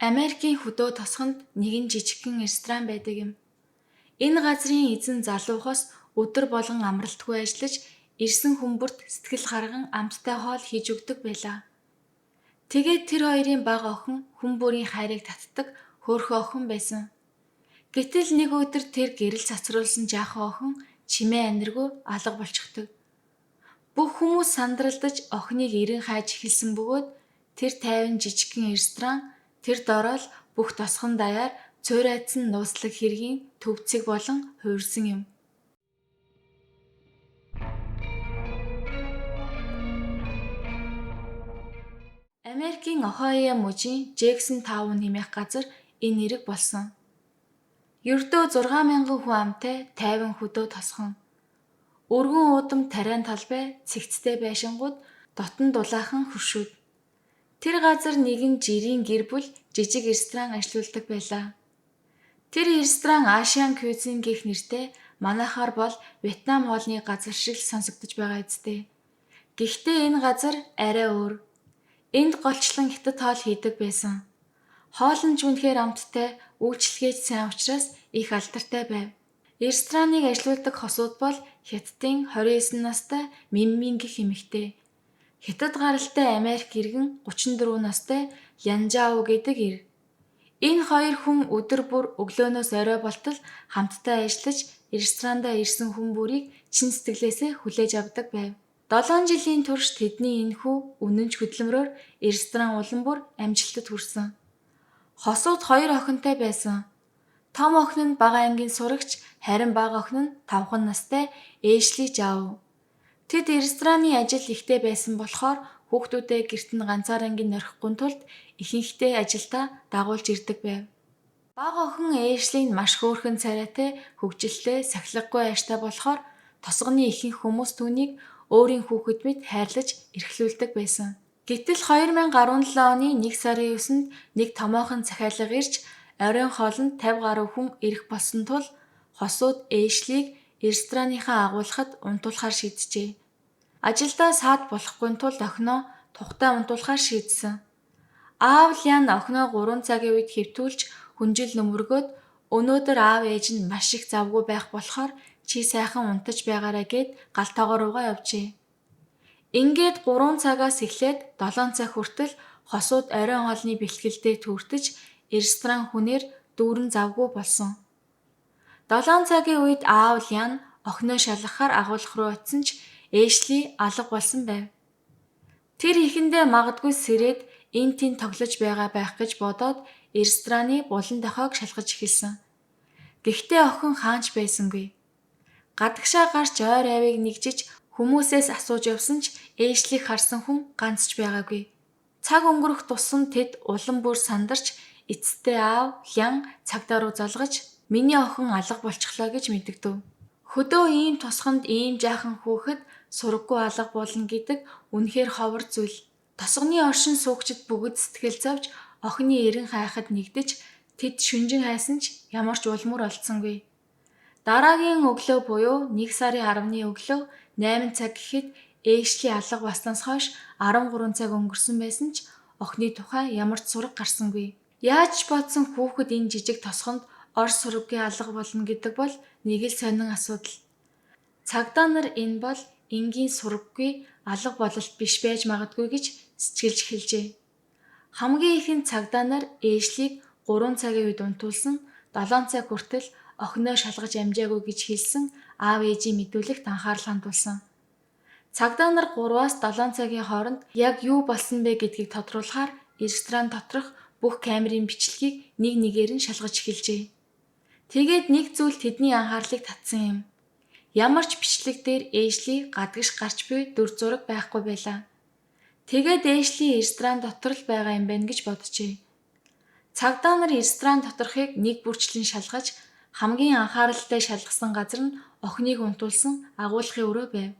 Америкийн хөдөө тосгонд нэгэн жижигхэн ресторан байдаг юм. Энэ газрын эзэн залуухаас өдөр болгон амралтгүй ажиллаж, ирсэн хүмүүст сэтгэл гарган амттай хоол хийж өгдөг байлаа. Тэгээд тэр хоёрын бага охин хүн бүрийн хайрыг татдаг хөөрхөн охин байсан. Гэтэл нэг өдөр тэр гэрэл цацруулсан жаахан охин чимээ аниргүй алга болчихдог. Бүх хүмүүс сандралдаж охиныг эрен хайж эхэлсэн бөгөөд тэр тайван жижигхэн ресторан тэр дороо л бүх тосгон даяар цуурайдсан нууцлаг хэргийн төвцөг болон хуурсан юм. Америкийн Ohio мужийн Jackson Town нэмэх газар энэ нэрэг болсон. Ердөө 6,000 хүн амтай тайван хөдөө тосгон. Өргөн уудам тариан талбай цэгцтэй байшингууд дотн дулаахан хөршүүд. Тэр газар нэгэн жирийн гэр бүл жижиг ресторан ажилуулдаг байлаа. Тэр ресторан Asian Cuisine гэх нэртэй манайхаар бол Вьетнам хоолны газар шиг л сонсогдож байгаа үстэй. Гэхдээ энэ газар арай өөр. Энд голчлон хятад хоол хийдэг байсан. Хоол нь ч үнэхээр амттай, үйлчлэгээч сайн учраас их алдартай байв. Рестораныг ажилуулдаг хосууд бол Хятадын 29 настай Миммин гэх эмэгтэй. Хятад гаралтай Америк иргэн 34 настай Янжао гэдэг эр. Энэ хоёр хүн өдөр бүр өглөөнөөс орой болтол хамтдаа ажиллаж ресторандаа ирсэн хүн бүрийг чин сэтгэлээсээ хүлээж авдаг байв. 7 жилийн турш тэдний энэхүү үнэнч хөдөлмөрөөр ресторан улам бүр амжилтад хүрсэн. Хосууд 2 охинтой байсан. Том охин нь бага ангийн сурагч, харин бага охин нь 5хан настай Эшли Жаав. Тэд рестораны ажил ихтэй байсан болохоор хүүхдүүдээ гэрт нь ганцаарангийн орхихгүй тулд ихэнхдээ ажилдаа дагуулж ирдэг байв. Бага охин Эшли нь маш хөөрхөн царайтай, хөгжилтэй, сахилгагүй ааштай болохоор тосгоны ихэнх хүмүүс түүнийг өөрийн хүүхэд мэт хайрлаж эрхлүүлдэг байсан. Гэтэл 2017 оны 1 сарын 9-нд нэг томоохон захиалга ирж оройн хоолнд 50 гаруй хүн ирэх болсон тул хосууд Эшлиг рестораныхаа агуулгад унтуулахар шийджээ. Ажилдаа саад болохгүй тул охиноо тухтай унтуулахар шийдсэн. Аав Лян охиноо 3 цагийн үед хэвтүүлж хүнжил нөмөргөөд өнөөдөр аав ээж нь маш их завгүй байх болохоор чи сайхан унтаж байгаарай гэд галтайгоо руугаа явжээ. Ингээд 3 цагаас эхлээд 7 цаг хүртэл хосууд оройн хоолны бэлтгэлдээ түүртэж ресторан хүнээр дүүрэн завгүй болсон. 7 цагийн үед аав Лян охиноо шалгахаар агуулга руу очисон ч Эшли алга болсон байв. Тэр ихэндээ магадгүй сэрээд эн тэн тоглож байгаа байх гэж бодоод рестораны булан дохиог шалгаж эхэлсэн. Гэхдээ охин хаач байсангүй. Гадагшаа гарч ойр авийг нэгжиж хүмүүсээс асууж явсан ч Эшлиг харсан хүн ганц ч байгаагүй. Цаг өнгөрөх тусам тэд улам бүр сандарч эцэстээ аав Лян цагдаа руу залгаж миний охин алга болчихлоо гэж мэдэгдэв. Хөдөө ийм тосгонд ийм жаахан хүүхэд сураггүй алга болно гэдэг үнэхээр ховор зүйл. Тосгоны оршин суугчид бүгд сэтгэл зовж охины эрен хайхад нэгдэж тэд шүнжин хайсан ч ямар ч улмөр олдсонгүй. Дараагийн өглөө буюу 1 сарын 10-ны өглөө 8 цаг гэхэд Эшли алга баснаас хойш 13 цаг өнгөрсөн байсан ч охины тухай ямар ч сураг гарсангүй. Яаж ч бодсон хүүхэд энэ жижиг тосгонд ор сураггүй алга болно гэдэг бол нэг л сонин асуудал. Цагдаа нар энэ бол энгийн сураггүй алга бололт биш байж магадгүй гэж сэтгэлж эхэлжээ. Хамгийн ихэнд цагдаа нар Эшлиг 3 цагийн үед унтуулсан 7 цаг хүртэл охиноо шалгаж амжаагүй гэж хэлсэн аав ээжийн мэдүүлэгт анхаарал хандуулсан. Цагдаа нар 3-аас 7 цагийн хооронд яг юу болсон бэ гэдгийг тодруулахаар ресторан доторх бүх камерын бичлэгийг нэг нэгээр нь шалгаж эхэлжээ. Тэгээд нэг зүйл тэдний анхаарлыг татсан юм. Ямар ч бичлэг дээр Эшли гадагш гарч буй дүр зураг байхгүй байлаа. Тэгээд Эшли ресторан дотор л байгаа юм байна гэж боджээ. Цагдаа нар ресторан доторхыг нэг бүрчлэн шалгаж хамгийн анхааралтай шалгасан газар нь охиныг унтуулсан агуулгын өрөө байв.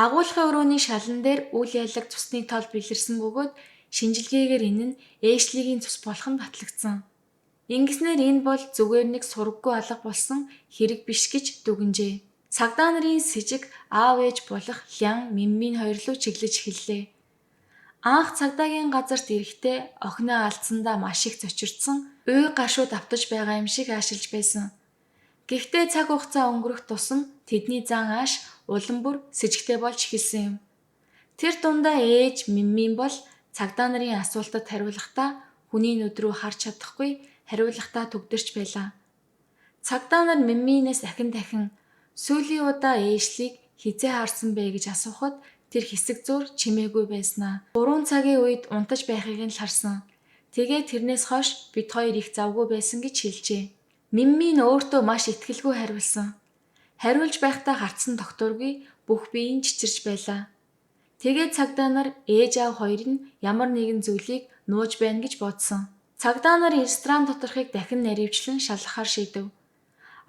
Агуулгын өрөөний шалан дээр үйл яллаг цусны тоол бэлэрсэн бөгөөд шинжилгээгээр энэ нь Эшлигийн цус болох нь батлагдсан. Ингэснээр энэ бол зүгээр нэг сураггүй алга болсон хэрэг биш гэж дүгнжээ. Цагдаа нарын сэжиг аав ээж болох Лян Миммин хоёр руу чиглэж эхэллээ. Анх цагдаагийн газарт ирэхдээ охиноо алдсандаа маш их зочирдсан, уй гашуу давтаж байгаа юм шиг аашилж байсан. Гэхдээ цаг хугацаа өнгөрөх тусам тэдний зан ааш улам бүр сэжигтэй болж эхэлсэн юм. Тэр дундаа ээж Миммин бол цагдаа нарын асуултад хариулахдаа хүний нүд рүү харж чадахгүй хариулахдаа төгдөрч байлаа. Цагдаа нар Мимминээс дахин сүүлийн удаа ээжлийг хизээ харсан бэ гэж асуухад тэр хэсэг зуур чимээгүй байснаа. 3 цагийн үед унтаж байхыг нь л харсан. Тэгээд тэрнээс хойш бид хоёр их завгүй байсан гэж хэлжээ. Миммин өөртөө маш итгэлгүй хариулсан. Хариулж байхдаа харцсан докторгүй бүх биеийн чичирч байлаа. Тэгээд цагдаа нар ээж аав хоёр нь ямар нэгэн зүйлийг нууж байна гэж бодсон. Цагдаа нар ресторан доторхыг дахин наривчлан шалгахаар шийдэв.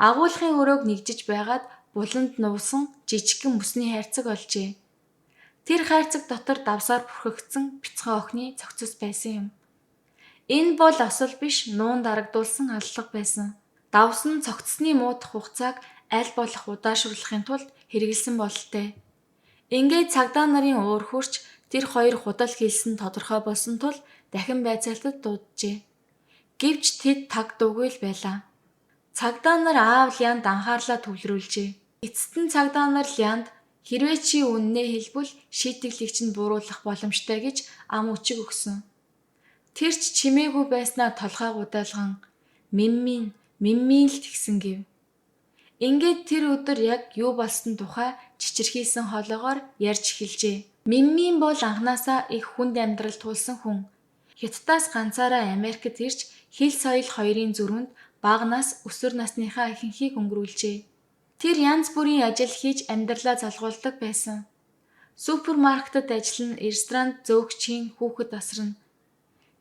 Агуулгын өрөөг нэгжиж байгаад буланд нуусан жижигхэн мөсний хайрцаг олжээ. Тэр хайрцаг дотор давсаар бүрхэгдсэн бяцхан охины цогцос байсан юм. Энэ бол осол биш, нуун дарагдуулсан аллага байсан. Давсан цогцсны муудах хугацааг аль болох удаашруулахын тулд хэрэгэлсэн бололтой. Ингээд цагдаа нарын уур хурч тэр хоёр худал хийлсэн тодорхой болсон тул дахин байцаалтад дууджээ. Гэвч тэд таг дуугүй л байлаа. Цагдаа нар аав Лянд анхаарлаа төвлөрүүлжээ. Эцэст нь цагдаа нар Лянд хэрвээ чи үннээ хэлбэл шийтгэлийг чинь бууруулах боломжтой гэж ам өчиг өгсөн. Тэр ч чимээгүй байснаа толгой гудайлган Миммин л тэгсэн гэв. Ингээд тэр өдөр яг юу болсон тухай чичирхийсэн хоолоогоор ярьж эхэлжээ. Миммин бол анханасаа их хүнд амьдрал туулсан хүн. Хятадаас ганцаараа Америкт ирж хэл соёл хоёрын зүрхэнд бага нас өсвөр насныхаа ихэнхийг өнгөрүүлжээ. Тэр янз бүрийн ажил хийж амьдралаа залгуулдаг байсан. Супермаркетад ажиллана, ресторанд зөөгчийн хүүхэд асарна.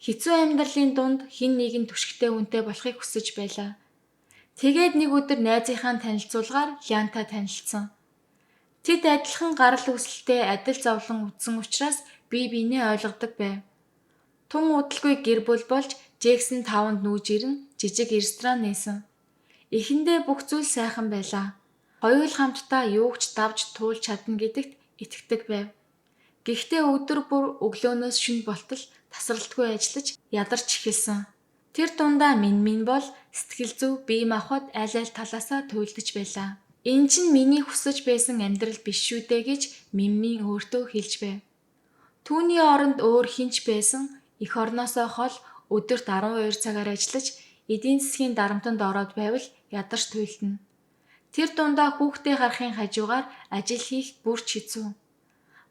Хэцүү амьдралын дунд хэн нэгэн түшигтэй үнэтэй болохыг хүсэж байлаа. Тэгээд нэг өдөр найзынхаа танилцуулгаар Лянтай танилцсан. Тэд адилхан гарал үүсэлтэй адил зовлон үдсэн учраас бие биенээ ойлгодог байв. Тун удалгүй гэр бүл болж Джексон 5-нд нүүж ирэн жижиг ресторан нээсэн. Эхэндээ бүх зүйл сайхан байлаа. Хоёул хамтдаа юуг ч давж туулж чадна гэдэгт итгэдэг байв. Гэхдээ өдөр бүр өглөөнөөс шөнө болтол тасралтгүй ажиллаж ядарч эхэлсэн. Тэр дундаа Миммин бол сэтгэл зүй бие махбод аль талаасаа туйлдж байлаа. Энэ чинь миний хүсэж байсан амьдрал биш шүү дээ гэж Миммин өөртөө хэлж байв. Түүний оронд өөр хинч байсан эх орноосоо хол өдөрт 12 цагаар ажиллаж эдийн засгийн дарамтанд ороод байвал ядарч туйлдана. Тэр дундаа хүүхдээ харахын хажуугаар ажил хийх бүрч хэцүү.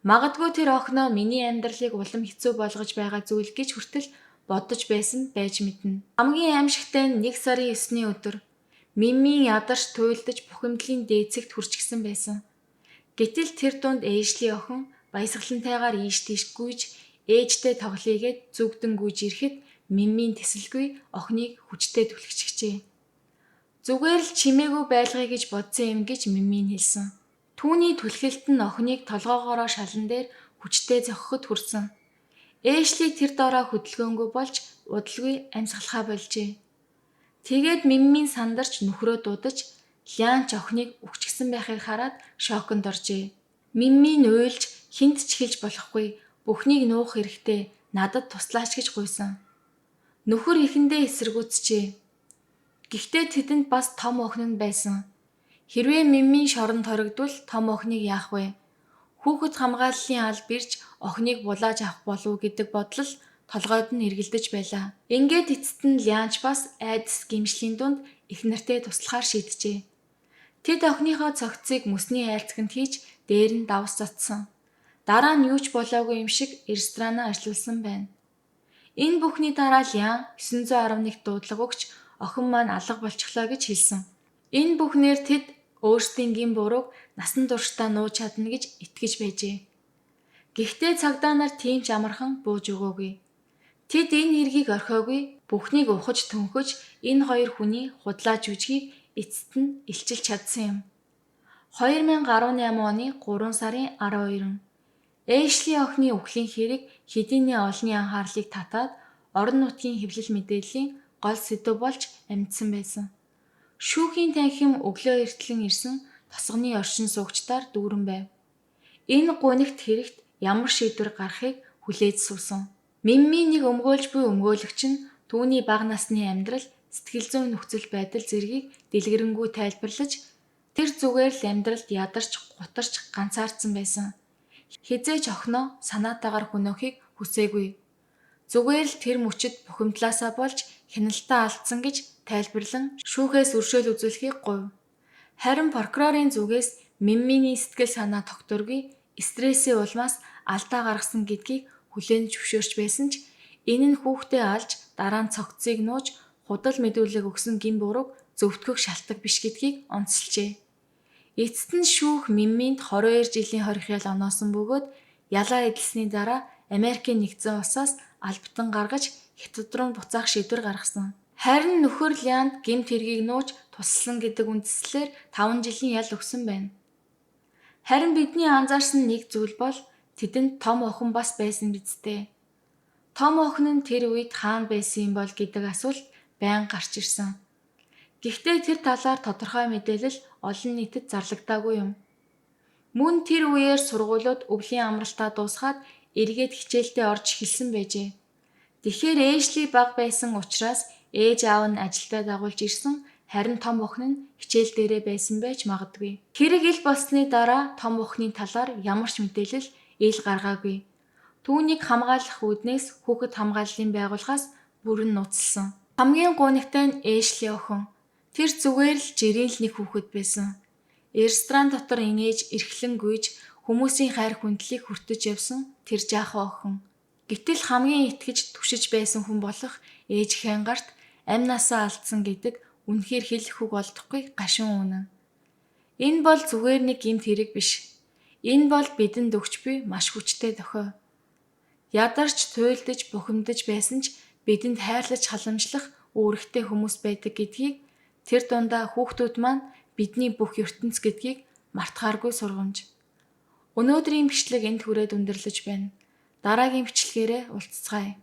Магадгүй тэр охиноо миний амьдралыг улам хэцүү болгож байгаа зүйл гэж хүртэл бодож байсан байж мэднэ. Хамгийн аимшигтай нь 1 сарын 9-ний өдөр Миммин ядарч туйлдаж бухимдлын дээцэгт хүрчихсэн байсан. Гэтэл тэр дунд ээжлийн охин баясгалантайгаар ийш тийш гүйж ээжтэй тоглоёгээд зүгдэн гүйж ирэхэд Миммин тэсэлгүй охиныг хүчтэй түлхчихжээ. Зүгээр л чимээгүй байлгая гэж бодсон юм гэж Миммин хэлсэн. Түүний түлхэлт нь охиныг толгоогоороо шалан дээр хүчтэй зохиход хүрсэн. Ээжлийг тэр дороо хөдөлгөөнгүй болж удалгүй амьсгалахаа болжээ. Тэгээд Миммин сандарч нөхрөө дуудаж Лян ч охиныг өгчихсөн байхыг хараад шоконд оржээ. Миммин уйлж хинт ч хэлж болохгүй, бүхнийг нуух хэрэгтэй, надад туслаач гэж гуйсан. Нөхөр ихэндээ эсэргүүцжээ. Гэхдээ тэдэнд бас том охин нь байсан. Хэрвээ Миммин шоронд хоригдвол том охиныг яах вэ? Хүүхэд хамгааллын аль бирж охиныг булааж авах болов гэдэг бодол толгойд нь эргэлдэж байлаа. Ингээд эцэст нь Лянч бас айдас гэмшлийн дунд их нартэй туслахаар шийджээ. Тэд охиныхоо цогцыг мөсний айлцганд хийж дээр нь давс цацсан. Дараа нь юу ч болоогүй юм шиг ресторанаа ажилуулсан байна. Энэ бүхний дараа Лян 911 дуудлага өгч охин маань алга болчихлоо гэж хэлсэн. Энэ бүхнээр тэд өөрсдийн гин бурууг насан туршдаа нууж чадна гэж итгэж байжээ. Гэхдээ цагдаа нар тийм ч амархан бууж өгөөгүй. Тэд энэ хэргийг орхиогүй, бүхнийг ухаж төнхөж энэ хоёр хүний худлаа жүжгийг эцэст нь илчилж чадсан юм. 2018 оны 3 сарын 12. Эшли охины үхлийн хэрэг хэдийнэ олонний анхаарлыг татаад орон нутгийн хэвлэл мэдээллийн гол сэдэв болж амьдсан байсан. Шүүхийн танхим өглөө эртлэн ирсэн тосгоны оршин суугчдаар дүүрэн байв. Энэ гунигт хэрэгт ямар шийдвэр гарахыг хүлээж суусан. Мимминийг өмгөөлж буй өмгөөлөгч нь түүний бага насны амьдрал, сэтгэл зүйн нөхцөл байдал зэргийг дэлгэрэнгүй тайлбарлаж тэр зүгээр л амьдралд ядарч, гутарч ганцаардсан байсан. Хизээч охиноо санаатаагаар хөнөөхийг хүсээгүй. Зүгээр л тэр мөчид бухимдлаасаа болж хяналтаа алдсан гэж тайлбарлан шүүхээс өршөөл үзүүлэхийг гуйв. Харин прокурорын зүгээс Мимминий сэтгэл санаа тогтворгүй, стрессийн улмаас алдаа гаргасан гэдгийг хүлээн зөвшөөрч байсан ч энэ нь хүүхдээ алж дараа нь цогцыг нууж худал мэдүүлэг өгсөн гин бурууг зөвтгөх шалтгаан биш гэдгийг онцолжээ. Эцэст нь шүүх Мимминд 22 жилийн хоригял оноосон бөгөөд ялаа эдэлсэний дараа Америкийн нэгдсэн улсаас албатан гаргаж Хятад руу буцаах шийдвэр гаргасан. Харин нөхөр Лянд гэмт хэргийг нууж тусалсан гэдэг үндслээр 5 жилийн ял өгсөн байна. Харин бидний анзаарсан нэг зүйл бол тэдэнд том охин бас байсан биз дээ. Том охин нь тэр үед хаана байсан юм бол гэдэг асуулт байнга гарч ирсэн. Гэхдээ тэр талаар тодорхой мэдээлэл олон нийтэд зарлагдаагүй юм. Мөн тэр үеэр сургуулиуд өвлийн амралтаа дуусгаад эргээд хичээлдээ орж эхэлсэн байжээ. Тэгэхээр ээжлий бага байсан учраас ээж аав нь ажилдаа дагуулж ирсэн, харин том охин нь хичээл дээрээ байсан байж магадгүй. Хэрэг ил болсны дараа том охины талаар ямар ч мэдээлэл ил гаргаагүй. Түүнийг хамгаалах үүднээс хүүхэд хамгааллын байгууллагаас бүрэн нууцлсан. Хамгийн гуйнагтай нь ээжлийн охин. Тэр зүгээр л жирийн л нэг хүүхэд байсан. Ресторан дотор инээж эрхлэн гүйж хүмүүсийн хайр хүндлийг хүртэж явсан тэр жаахан охин. Гэтэл хамгийн итгэж түшиж байсан хүн болох ээж Хянгарт амь насаа алдсан гэдэг үнэхээр хэлэх үг олдохгүй гашуун үнэн. Энэ бол зүгээр нэг гэмт хэрэг биш. Энэ бол бидэнд өгч буй маш хүчтэй дохио. Ядарч, туйлдж, бухимдаж байсан ч бидэнд хайрлаж халамжлах үүрэгтэй хүмүүс байдаг гэдгийг тэр дундаа хүүхдүүд маань бидний бүх ертөнц гэдгийг мартахааргүй сургамж. Өнөөдрийн бичлэг энд хүрээд өндөрлөж байна. Дараагийн бичлэгээрээ уулзцаая.